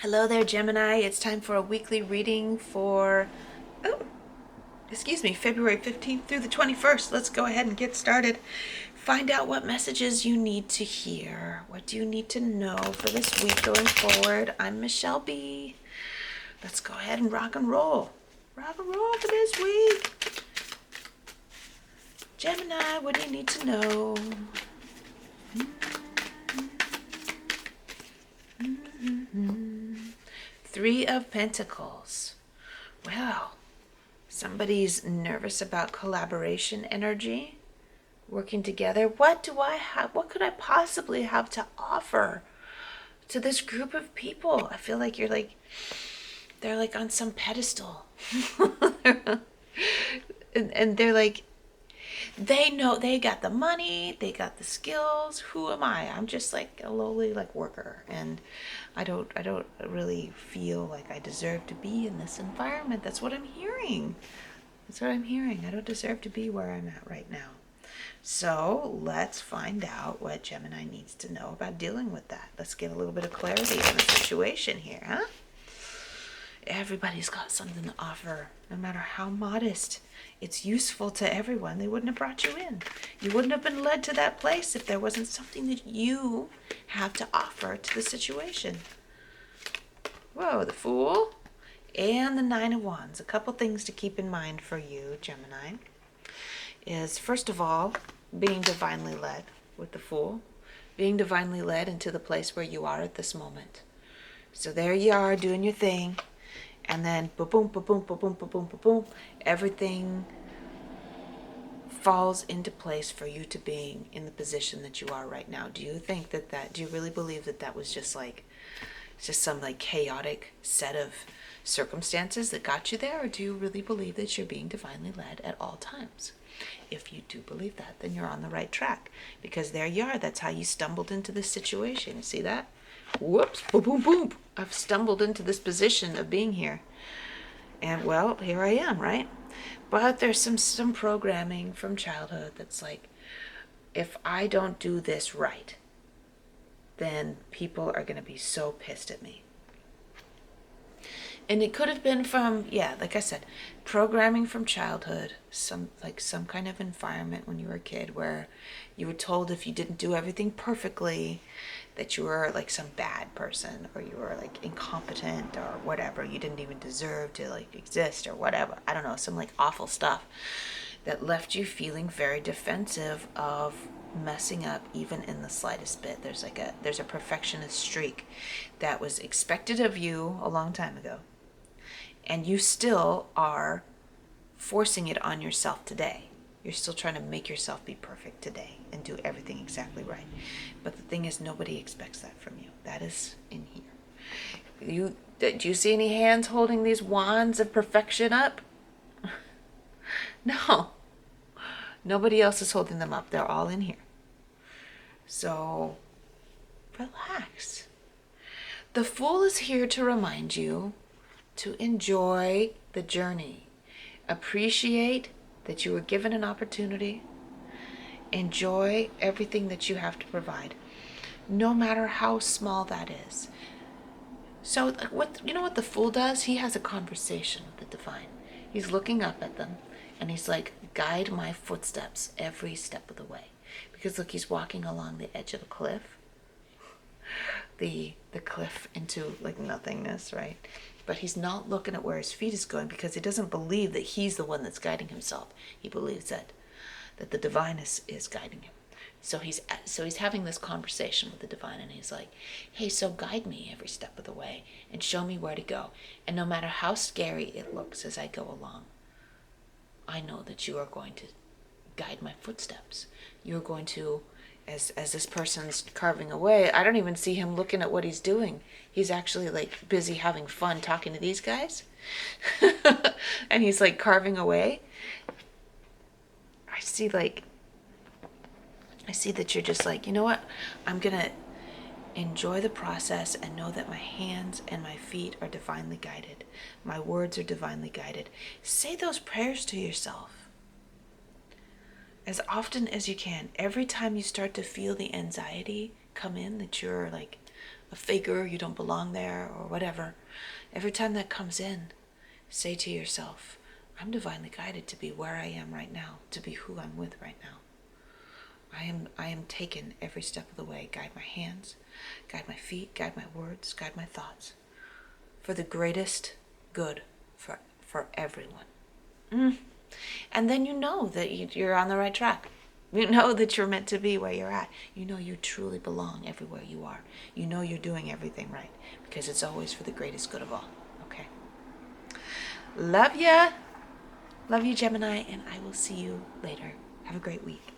Hello there, Gemini. It's time for a weekly reading for, February 15th through the 21st. Let's go ahead and get started. Find out what messages you need to hear. What do you need to know for this week going forward? I'm Michele B. Let's go ahead and rock and roll. Rock and roll for this week. Gemini, what do you need to know? Three of Pentacles. Well, somebody's nervous about collaboration energy, working together. What do I have? What could I possibly have to offer to this group of people? I feel like they're like on some pedestal. and they're like, they know they got the money, they got the skills. Who am I? I'm just like a lowly worker, and I don't really feel like I deserve to be in this environment. That's what I'm hearing. I don't deserve to be where I'm at right now. So let's find out what Gemini needs to know about dealing with that. Let's get a little bit of clarity on the situation here, huh? Everybody's got something to offer, no matter how modest. It's useful to everyone. They wouldn't have brought you in. You wouldn't have been led to that place if there wasn't something that you have to offer to the situation. Whoa, the Fool and the Nine of Wands. A couple things to keep in mind for you, Gemini, is first of all, being divinely led with the Fool. Being divinely led into the place where you are at this moment. So there you are doing your thing. And then ba-boom, ba-boom, ba-boom, ba-boom, ba-boom, everything falls into place for you to being in the position that you are right now. Do you think do you really believe that was just some chaotic set of circumstances that got you there? Or do you really believe that you're being divinely led at all times? If you do believe that, then you're on the right track, because there you are. That's how you stumbled into this situation. You see that? Whoops, boom, boom, boom. I've stumbled into this position of being here. And well, here I am, right? But there's some programming from childhood that's like, if I don't do this right, then people are going to be so pissed at me. And it could have been from, like I said, programming from childhood, some kind of environment when you were a kid where you were told if you didn't do everything perfectly, that you were like some bad person, or you were like incompetent or whatever. You didn't even deserve to exist or whatever. I don't know, some awful stuff that left you feeling very defensive of messing up even in the slightest bit. There's a perfectionist streak that was expected of you a long time ago. And you still are forcing it on yourself today. You're still trying to make yourself be perfect today and do everything exactly right. But the thing is, nobody expects that from you. That is in here. Do you see any hands holding these wands of perfection up? No. Nobody else is holding them up. They're all in here. So, relax. The Fool is here to remind you to enjoy the journey. Appreciate that you were given an opportunity. Enjoy everything that you have to provide, no matter how small that is. So what the Fool does? He has a conversation with the divine. He's looking up at them and he's like, guide my footsteps every step of the way. Because look, he's walking along the edge of a cliff. The cliff into nothingness, right? But he's not looking at where his feet is going, because he doesn't believe that he's the one that's guiding himself. He believes that the divine is guiding him. So he's having this conversation with the divine, and he's like, hey, so guide me every step of the way and show me where to go. And no matter how scary it looks as I go along, I know that you are going to guide my footsteps. You're going to, as this person's carving away, I don't even see him looking at what he's doing. He's actually busy having fun talking to these guys. And he's carving away. I see that you're just you know what? I'm going to enjoy the process and know that my hands and my feet are divinely guided. My words are divinely guided. Say those prayers to yourself as often as you can. Every time you start to feel the anxiety come in, that you're a faker, you don't belong there, or whatever. Every time that comes in, say to yourself, I'm divinely guided to be where I am right now, to be who I'm with right now. I am taken every step of the way. Guide my hands, guide my feet, guide my words, guide my thoughts, for the greatest good for everyone. And then you know that you're on the right track. You know that you're meant to be where you're at. You know you truly belong everywhere you are. You know you're doing everything right, because it's always for the greatest good of all. Okay? Love ya. Love you, Gemini, and I will see you later. Have a great week.